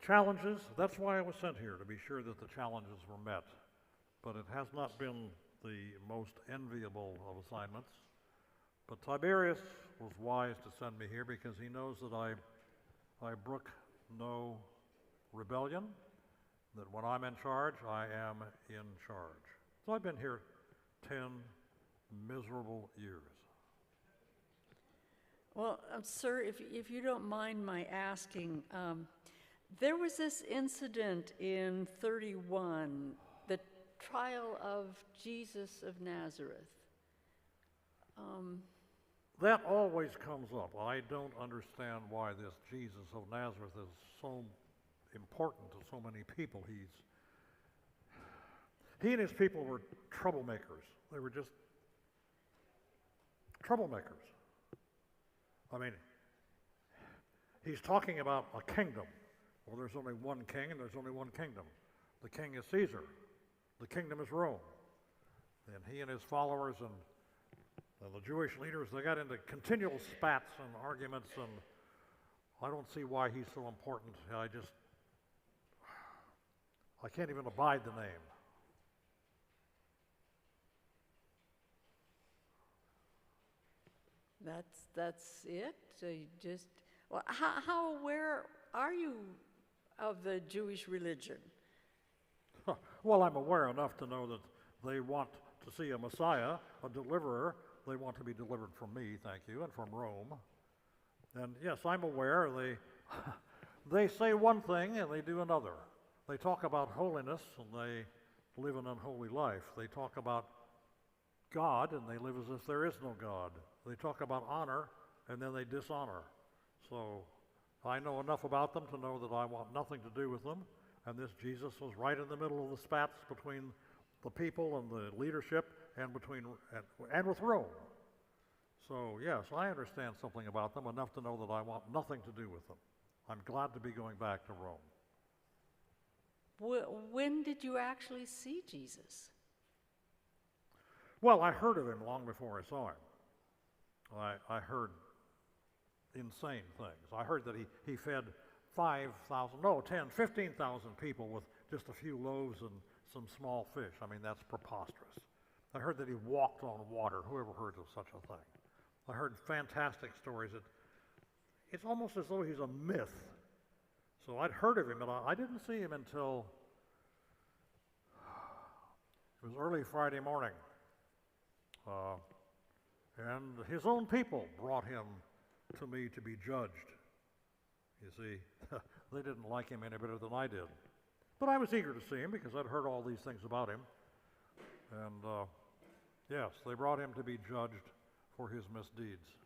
Challenges, that's why I was sent here, to be sure that the challenges were met. But it has not been the most enviable of assignments. But Tiberius was wise to send me here because he knows that I brook no rebellion, that when I'm in charge, I am in charge. So I've been here 10 miserable years. Well, sir, if you don't mind my asking, there was this incident in 31, the trial of Jesus of Nazareth. That always comes up. I don't understand why this Jesus of Nazareth is so important to so many people. He and his people were troublemakers. They were just troublemakers. I mean, he's talking about a kingdom. Well, there's only one king and there's only one kingdom. The king is Caesar. The kingdom is Rome. And he and his followers and the Jewish leaders, they got into continual spats and arguments, and I don't see why he's so important. I can't even abide the name. That's it? So you just, well, how aware are you of the Jewish religion? Well, I'm aware enough to know that they want to see a Messiah, a deliverer. They want to be delivered from me, thank you, and from Rome. And yes, I'm aware they say one thing and they do another. They talk about holiness and they live an unholy life. They talk about God and they live as if there is no God. They talk about honor and then they dishonor. So I know enough about them to know that I want nothing to do with them. And this Jesus was right in the middle of the spats between the people and the leadership and with Rome. So yes, I understand something about them, enough to know that I want nothing to do with them. I'm glad to be going back to Rome. When did you actually see Jesus? Well, I heard of him long before I saw him. I heard insane things. I heard that he fed 15,000 people with just a few loaves and some small fish. I mean, that's preposterous. I heard that he walked on water. Whoever heard of such a thing? I heard fantastic stories. It's almost as though he's a myth. So I'd heard of him, and I didn't see him until it was early Friday morning. And his own people brought him to me to be judged. You see, they didn't like him any better than I did. But I was eager to see him because I'd heard all these things about him. And yes, they brought him to be judged for his misdeeds.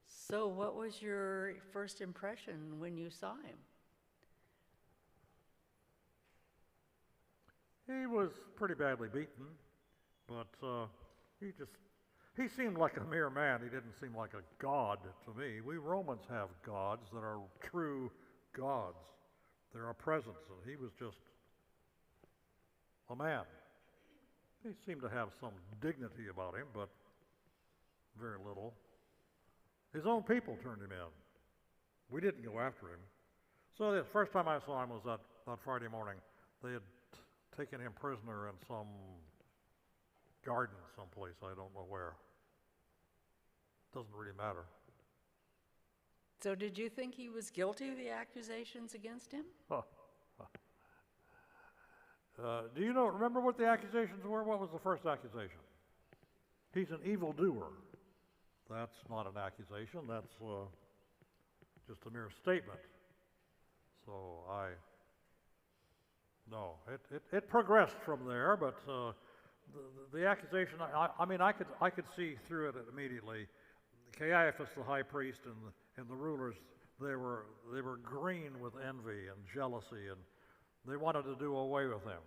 So what was your first impression when you saw him? He was pretty badly beaten, but he seemed like a mere man. He didn't seem like a god to me. We Romans have gods that are true gods. They're a presence, and he was just a man. He seemed to have some dignity about him, but very little. His own people turned him in. We didn't go after him. So the first time I saw him was that Friday morning. They had taken him prisoner in some garden someplace, I don't know where. Doesn't really matter. So did you think he was guilty of the accusations against him? Do you remember what the accusations were? What was the first accusation? He's an evildoer. That's not an accusation. That's just a mere statement. So no, it progressed from there, but the accusation, I could see through it immediately. Caiaphas, the high priest, and the rulers, they were green with envy and jealousy, and they wanted to do away with him.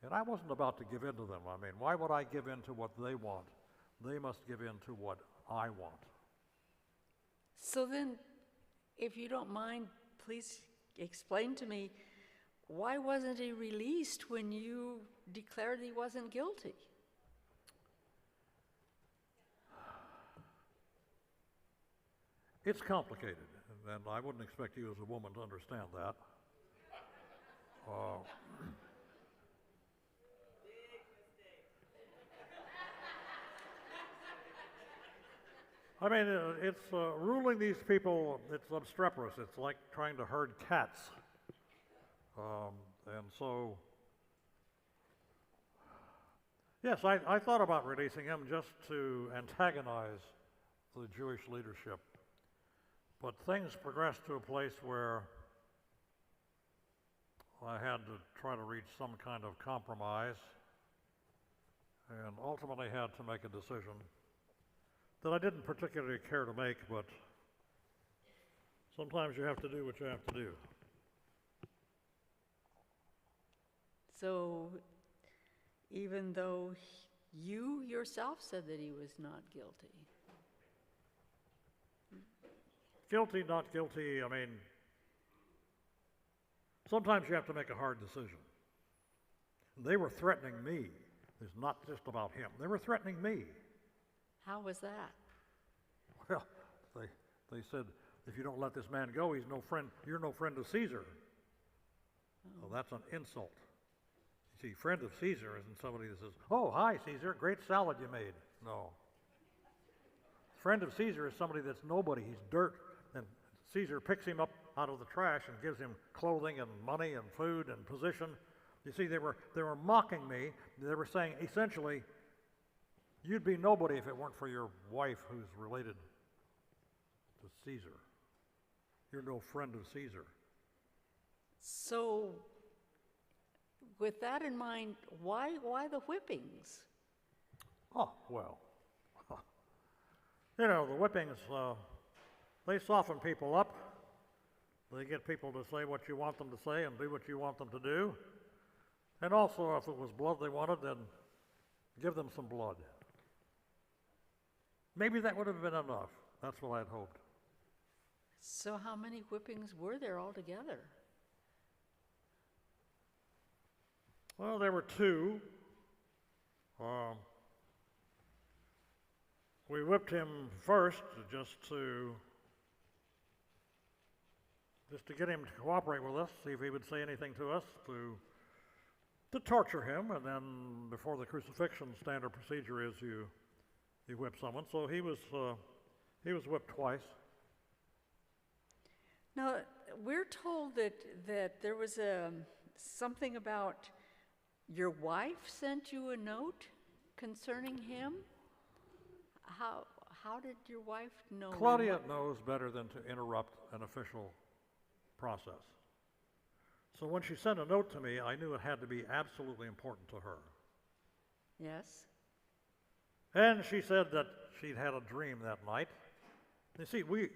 And I wasn't about to give in to them. I mean, why would I give in to what they want? They must give in to what I want. So then, if you don't mind, please explain to me, why wasn't he released when you declared he wasn't guilty? It's complicated, and I wouldn't expect you as a woman to understand that. Uh, I mean, it's ruling these people, it's obstreperous. It's like trying to herd cats. Um, and so, yes, I thought about releasing him just to antagonize the Jewish leadership. But things progressed to a place where I had to try to reach some kind of compromise and ultimately had to make a decision that I didn't particularly care to make, but sometimes you have to do what you have to do. So even though you yourself said that he was not guilty. Guilty, not guilty, I mean, sometimes you have to make a hard decision. They were threatening me. It's not just about him. They were threatening me. How was that? Well, they said, if you don't let this man go, he's no friend. You're no friend of Caesar. Oh. Well, that's an insult. You see, friend of Caesar isn't somebody that says, oh, hi, Caesar, great salad you made. No. Friend of Caesar is somebody that's nobody. He's dirt. And Caesar picks him up out of the trash and gives him clothing and money and food and position. You see, they were mocking me. They were saying, essentially, you'd be nobody if it weren't for your wife who's related to Caesar. You're no friend of Caesar. So, with that in mind, why the whippings? Oh, well. You know, the whippings, they soften people up. They get people to say what you want them to say and do what you want them to do. And also, if it was blood they wanted, then give them some blood. Maybe that would have been enough. That's what I'd hoped. So how many whippings were there altogether? Well, there were two. We whipped him first just to get him to cooperate with us, see if he would say anything to us, to torture him, and then before the crucifixion, standard procedure is you whip someone. So he was whipped twice. Now, we're told that there was something about your wife sent you a note concerning him. How did your wife know? Claudia knows better than to interrupt an official process. So when she sent a note to me, I knew it had to be absolutely important to her. Yes. And she said that she'd had a dream that night. You see, we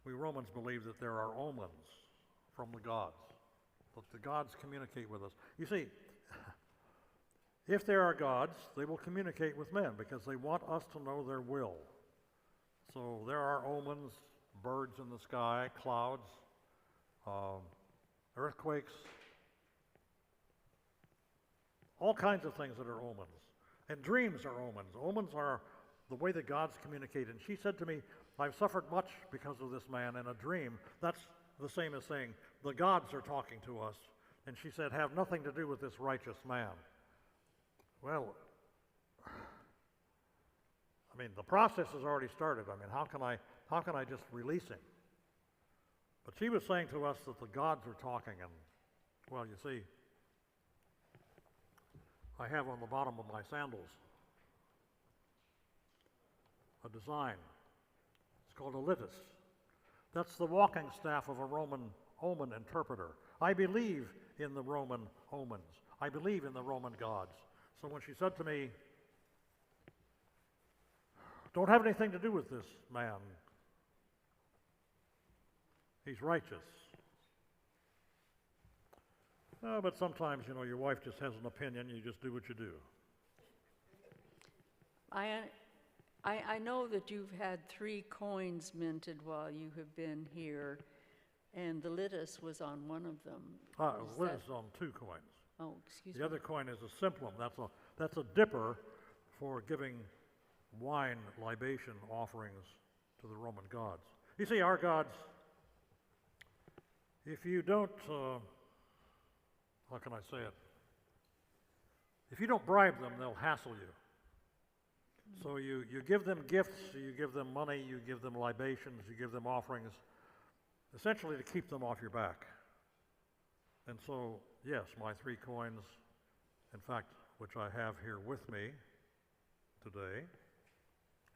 Romans believe that there are omens from the gods, that the gods communicate with us. You see, if there are gods, they will communicate with men because they want us to know their will. So there are omens, birds in the sky, clouds, earthquakes, all kinds of things that are omens. And dreams are omens. Omens are the way that gods communicate. And she said to me, I've suffered much because of this man in a dream. That's the same as saying, the gods are talking to us. And she said, have nothing to do with this righteous man. Well, I mean, the process has already started. I mean, how can I just release him? But she was saying to us that the gods are talking, and, well, you see, I have on the bottom of my sandals a design. It's called a litus. That's the walking staff of a Roman omen interpreter. I believe in the Roman omens. I believe in the Roman gods. So when she said to me, don't have anything to do with this man. He's righteous. But sometimes, you know, your wife just has an opinion. You just do what you do. I know that you've had 3 coins minted while you have been here, and the litus was on one of them. Litus is on 2 coins. Oh, excuse me. The other coin is a simplum. That's a dipper for giving wine libation offerings to the Roman gods. You see, our gods, if you don't how can I say it? If you don't bribe them, they'll hassle you. So you give them gifts, you give them money, you give them libations, you give them offerings, essentially to keep them off your back. And so, yes, my 3 coins, in fact, which I have here with me today,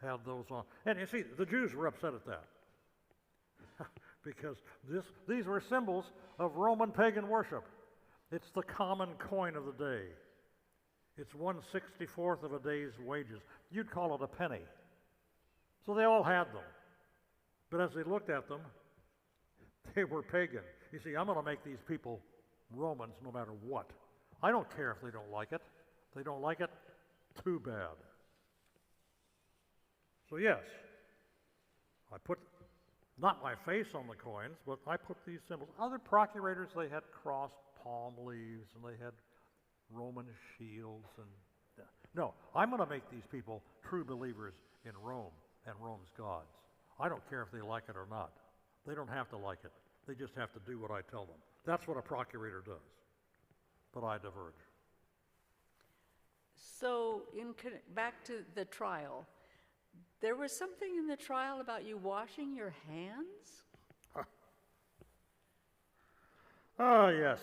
had those on. And you see, the Jews were upset at that because these were symbols of Roman pagan worship. It's the common coin of the day. It's 1/64th of a day's wages. You'd call it a penny. So they all had them. But as they looked at them, they were pagan. You see, I'm going to make these people Romans no matter what. I don't care if they don't like it. If they don't like it, too bad. So yes, I put not my face on the coins, but I put these symbols. Other procurators, they had crossed palm leaves and they had Roman shields. And no, I'm going to make these people true believers in Rome and Rome's gods. I don't care if they like it or not. They don't have to like it. They just have to do what I tell them. That's what a procurator does. But I diverge. So, back to the trial, there was something in the trial about you washing your hands? Ah, yes.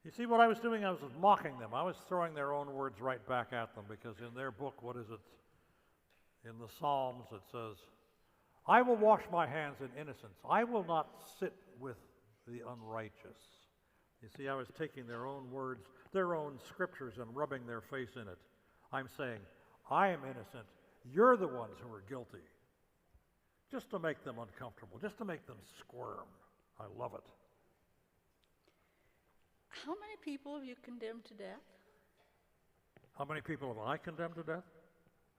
You see, what I was doing, I was mocking them. I was throwing their own words right back at them because in their book, what is it? In the Psalms, it says, I will wash my hands in innocence. I will not sit with the unrighteous. You see, I was taking their own words, their own scriptures, and rubbing their face in it. I'm saying, I am innocent. You're the ones who are guilty. Just to make them uncomfortable, just to make them squirm. I love it. How many people have you condemned to death? How many people have I condemned to death?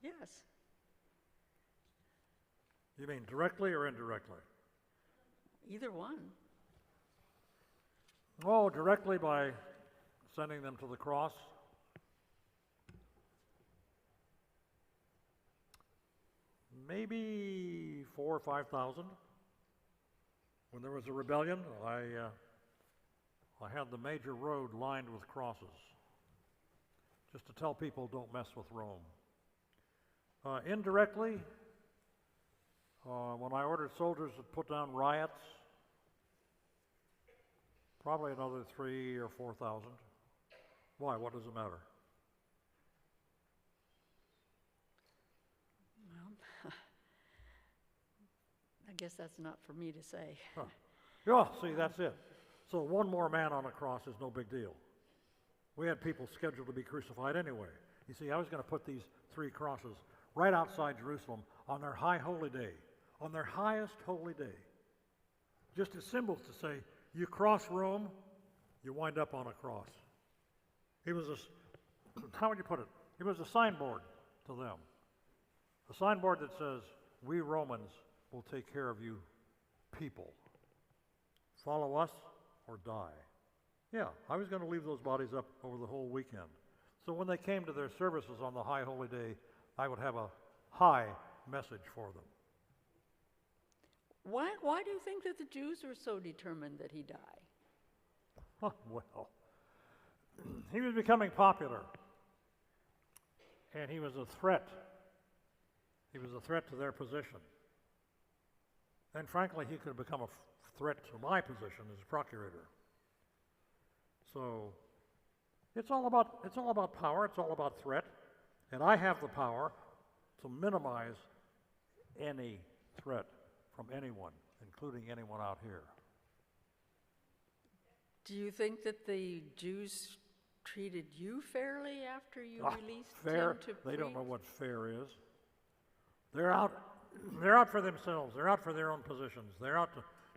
Yes. You mean directly or indirectly? Either one. Oh, directly by sending them to the cross. Maybe 4,000 or 5,000. When there was a rebellion, I had the major road lined with crosses, just to tell people don't mess with Rome. Indirectly, when I ordered soldiers to put down riots, probably another 3,000 or 4,000. Why? What does it matter? Well, I guess that's not for me to say. Huh. Yeah, see, that's it. So one more man on a cross is no big deal. We had people scheduled to be crucified anyway. You see, I was going to put these 3 crosses right outside Jerusalem on their high holy day, on their highest holy day, just as symbols to say, you cross Rome, you wind up on a cross. It was how would you put it? It was a signboard to them. A signboard that says, we Romans will take care of you people. Follow us or die. Yeah, I was going to leave those bodies up over the whole weekend. So when they came to their services on the high holy day, I would have a high message for them. Why do you think that the Jews were so determined that he die? Well, he was becoming popular, and he was a threat. He was a threat to their position. And frankly, he could have become a threat to my position as procurator. So it's all about power, it's all about threat, and I have the power to minimize any threat from anyone, including anyone out here. Do you think that the Jews treated you fairly after you released fair? him to They preach? don't know what fair is. They're out for themselves. They're out for their own positions. They're out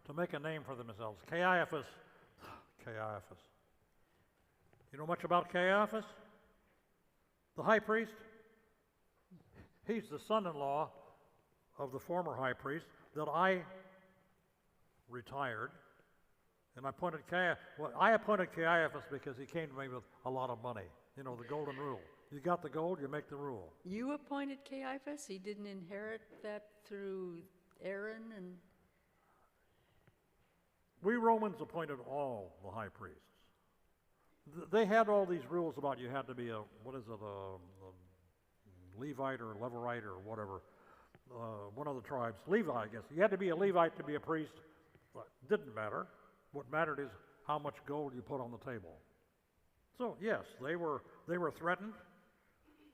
to make a name for themselves. Caiaphas. You know much about Caiaphas? The high priest? He's the son-in-law of the former high priest that I retired. And I appointed Caiaphas because he came to me with a lot of money. You know, the golden rule. You got the gold, you make the rule. You appointed Caiaphas? He didn't inherit that through Aaron and... We Romans appointed all the high priests. They had all these rules about you had to be a Levite or Levirate or whatever, one of the tribes, Levi, I guess. You had to be a Levite to be a priest. Didn't matter. What mattered is how much gold you put on the table. So yes, they were threatened.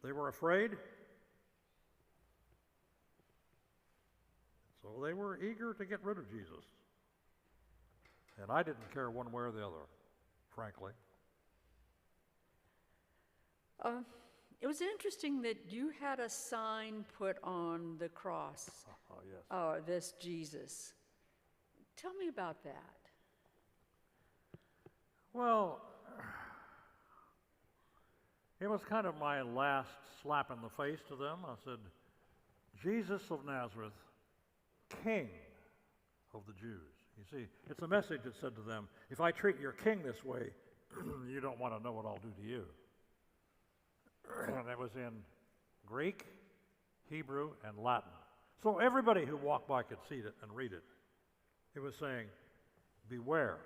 They were afraid. So they were eager to get rid of Jesus. And I didn't care one way or the other, frankly. It was interesting that you had a sign put on the cross. Yes. This Jesus. Tell me about that. Well, it was kind of my last slap in the face to them. I said, Jesus of Nazareth, King of the Jews. You see, it's a message that said to them, if I treat your king this way, you don't want to know what I'll do to you. And it was in Greek, Hebrew, and Latin. So everybody who walked by could see it and read it. It was saying, beware,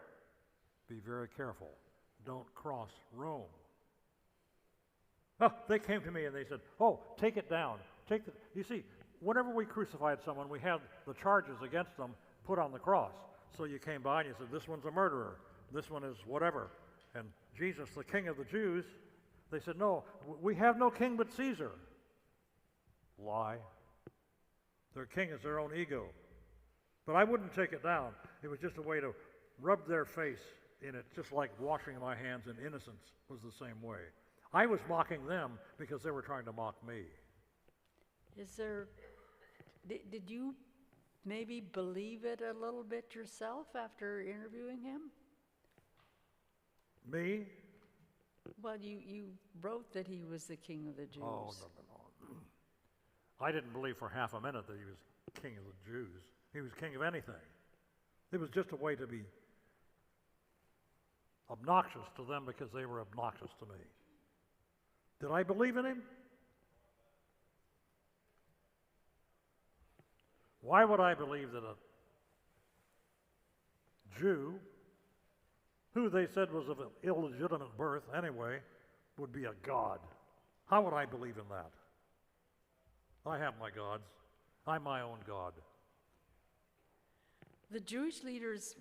be very careful, don't cross Rome. Oh, they came to me and they said, oh, take it down. You see, whenever we crucified someone, we had the charges against them put on the cross. So you came by and you said, this one's a murderer, this one is whatever. And Jesus, the King of the Jews, they said, no, we have no king but Caesar. Lie. Their king is their own ego. But I wouldn't take it down. It was just a way to rub their face in it, just like washing my hands in innocence was the same way. I was mocking them because they were trying to mock me. Did you maybe believe it a little bit yourself after interviewing him? Me? Well, you wrote that he was the King of the Jews. Oh, no. I didn't believe for half a minute that he was King of the Jews. He was king of anything. It was just a way to be obnoxious to them because they were obnoxious to me. Did I believe in him? Why would I believe that a Jew, who they said was of an illegitimate birth anyway, would be a god? How would I believe in that? I have my gods. I'm my own God. The Jewish leaders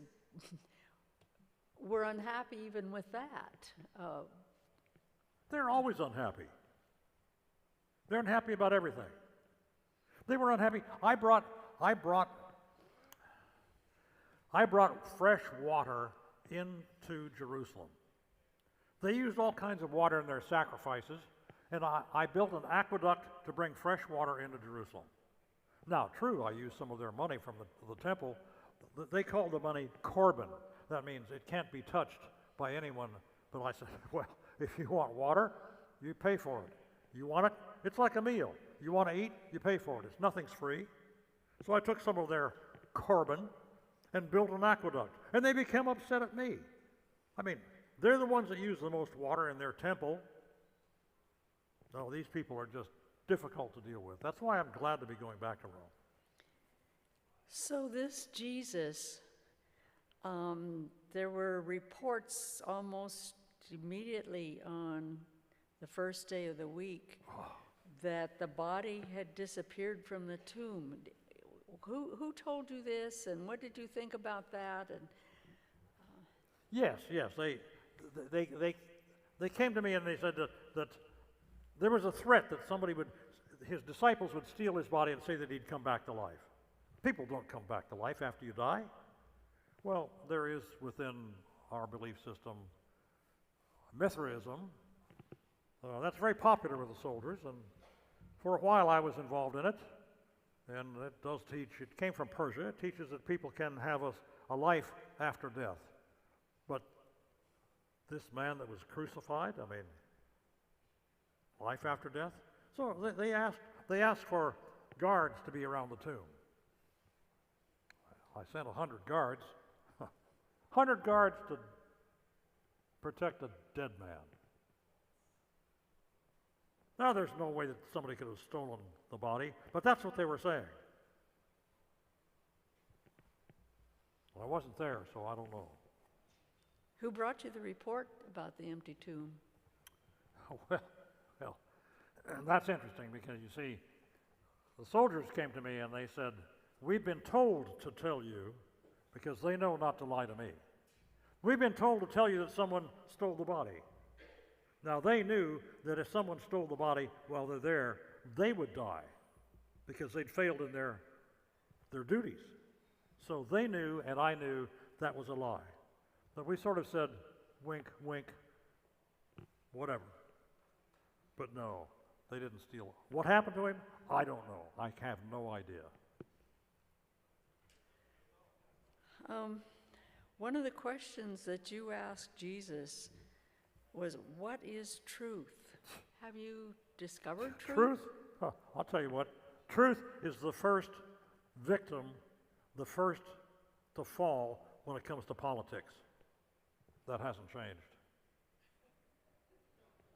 were unhappy even with that. They're always unhappy. They're unhappy about everything. They were unhappy. I brought fresh water into Jerusalem. They used all kinds of water in their sacrifices, and I built an aqueduct to bring fresh water into Jerusalem. Now, true, I used some of their money from the temple. They called the money Corban. That means it can't be touched by anyone. But I said, well, if you want water, you pay for it. You want it? It's like a meal. You want to eat? You pay for it. Nothing's free. So I took some of their Corban and built an aqueduct. And they became upset at me. I mean, they're the ones that use the most water in their temple. No, these people are just difficult to deal with. That's why I'm glad to be going back to Rome. So this Jesus, there were reports almost immediately on the first day of the week that the body had disappeared from the tomb. Who told you this, and what did you think about that? And Yes, they came to me and they said that there was a threat that his disciples would steal his body and say that he'd come back to life. People don't come back to life after you die. Well, there is within our belief system Mithraism. That's very popular with the soldiers, and for a while I was involved in it. And it does teach, it came from Persia, it teaches that people can have a life after death. But this man that was crucified, I mean, life after death? So they asked for guards to be around the tomb. I sent 100 guards. 100 guards to protect a dead man. Now, there's no way that somebody could have stolen the body, but that's what they were saying. I wasn't there, so I don't know. Who brought you the report about the empty tomb? Well, that's interesting because you see, the soldiers came to me and they said, "We've been told to tell you," because they know not to lie to me. "We've been told to tell you that someone stole the body." Now they knew that if someone stole the body while they're there, they would die because they'd failed in their duties. So they knew, and I knew, that was a lie. But we sort of said, wink, wink, whatever. But no, they didn't steal. What happened to him? I don't know. I have no idea. One of the questions that you asked Jesus was, what is truth? Have you discovered truth? Truth? Huh, I'll tell you what. Truth is the first victim, the first to fall when it comes to politics. That hasn't changed.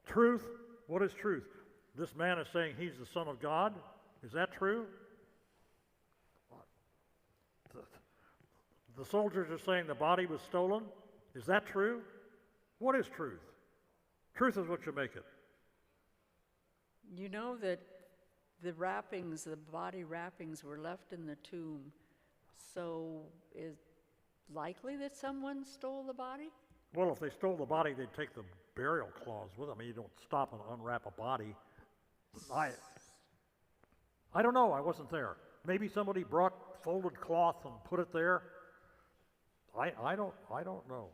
Truth? What is truth? This man is saying he's the Son of God? Is that true? The soldiers are saying the body was stolen? Is that true? What is truth? Truth is what you make it. You know that the wrappings, the body wrappings, were left in the tomb. So is likely that someone stole the body? Well, if they stole the body, they'd take the burial cloths with them. I mean, you don't stop and unwrap a body. I don't know. I wasn't there. Maybe somebody brought folded cloth and put it there. I don't know.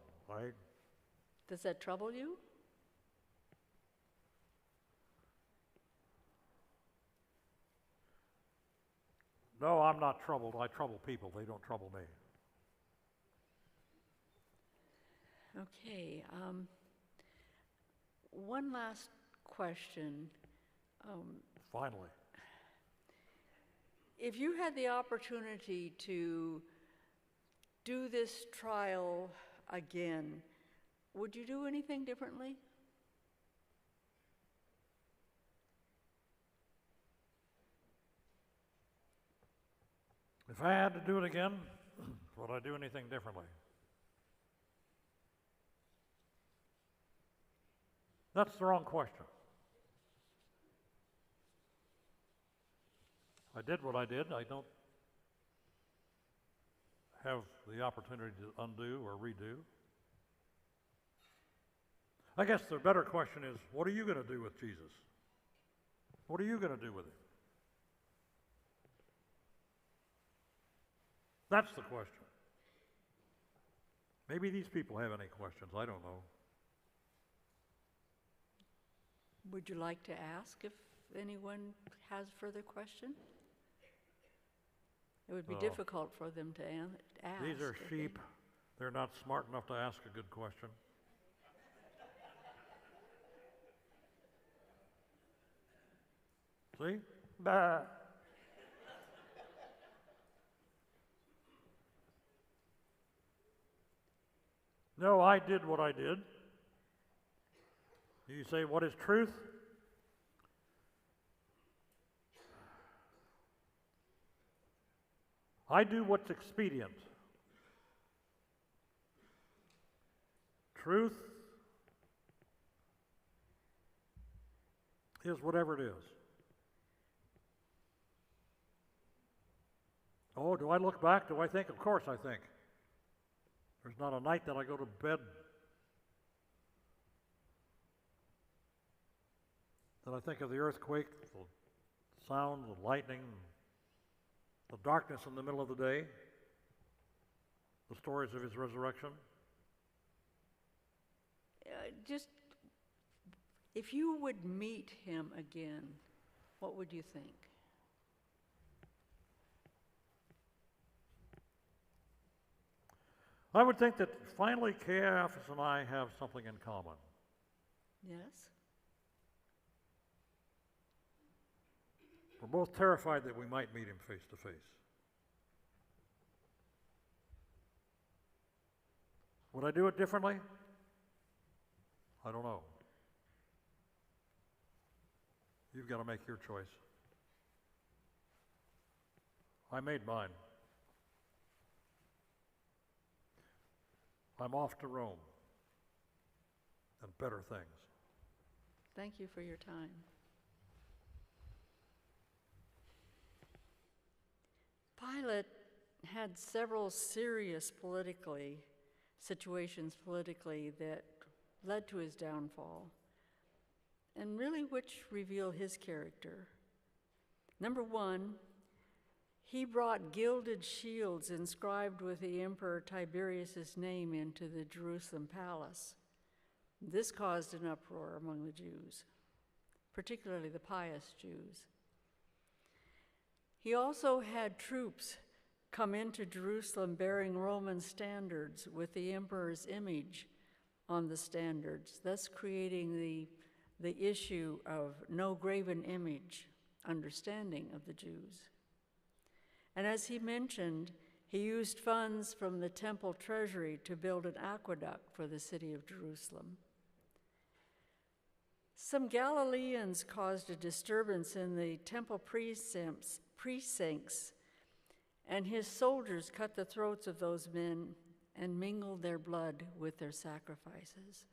Does that trouble you? No, I'm not troubled. I trouble people. They don't trouble me. Okay. One last question. Finally. If you had the opportunity to do this trial again, would you do anything differently? If I had to do it again, would I do anything differently? That's the wrong question. I did what I did. I don't have the opportunity to undo or redo. I guess the better question is, what are you going to do with Jesus? What are you going to do with him? That's the question. Maybe these people have any questions. I don't know. Would you like to ask if anyone has further question? It would be difficult for them to ask. These are sheep. They're not smart enough to ask a good question. See? Bah. No, I did what I did. You say, what is truth? I do what's expedient. Truth is whatever it is. Oh, do I look back? Do I think? Of course I think. There's not a night that I go to bed that I think of the earthquake, the sound, the lightning, the darkness in the middle of the day, the stories of his resurrection. Just, if you would meet him again, what would you think? I would think that finally Caiaphas and I have something in common. Yes? We're both terrified that we might meet him face to face. Would I do it differently? I don't know. You've got to make your choice. I made mine. I'm off to Rome and better things. Thank you for your time. Pilate had several serious situations politically that led to his downfall, and really which reveal his character. Number one, he brought gilded shields inscribed with the Emperor Tiberius's name into the Jerusalem palace. This caused an uproar among the Jews, particularly the pious Jews. He also had troops come into Jerusalem bearing Roman standards with the emperor's image on the standards, thus creating the issue of no graven image understanding of the Jews. And as he mentioned, he used funds from the temple treasury to build an aqueduct for the city of Jerusalem. Some Galileans caused a disturbance in the temple precincts, and his soldiers cut the throats of those men and mingled their blood with their sacrifices.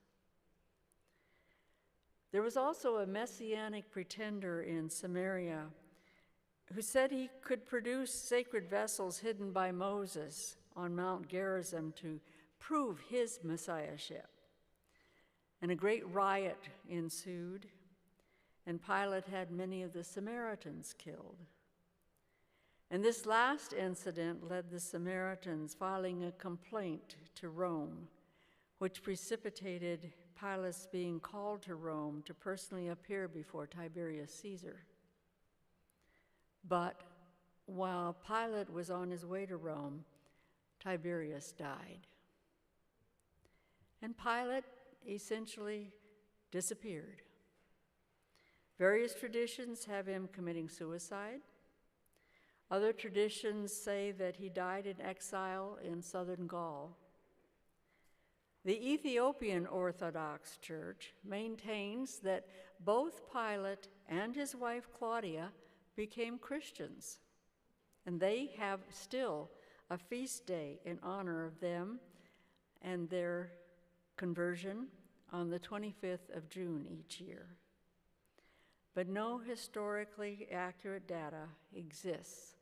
There was also a messianic pretender in Samaria who said he could produce sacred vessels hidden by Moses on Mount Gerizim to prove his messiahship. And a great riot ensued, and Pilate had many of the Samaritans killed. And this last incident led the Samaritans filing a complaint to Rome, which precipitated Pilate's being called to Rome to personally appear before Tiberius Caesar. But while Pilate was on his way to Rome, Tiberius died. And Pilate essentially disappeared. Various traditions have him committing suicide. Other traditions say that he died in exile in southern Gaul. The Ethiopian Orthodox Church maintains that both Pilate and his wife Claudia became Christians, and they have still a feast day in honor of them and their conversion on the 25th of June each year. But no historically accurate data exists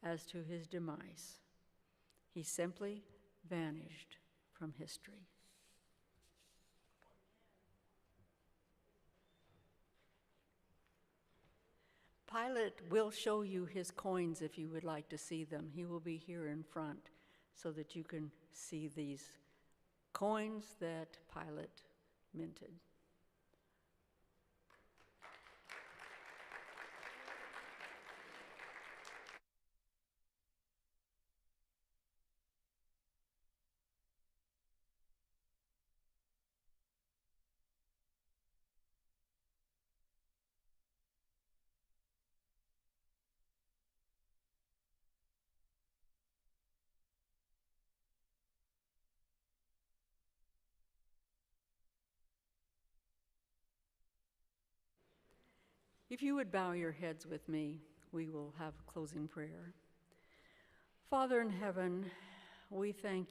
as to his demise. He simply vanished from history. Pilate will show you his coins if you would like to see them. He will be here in front so that you can see these coins that Pilate minted. If you would bow your heads with me, we will have a closing prayer. Father in heaven, we thank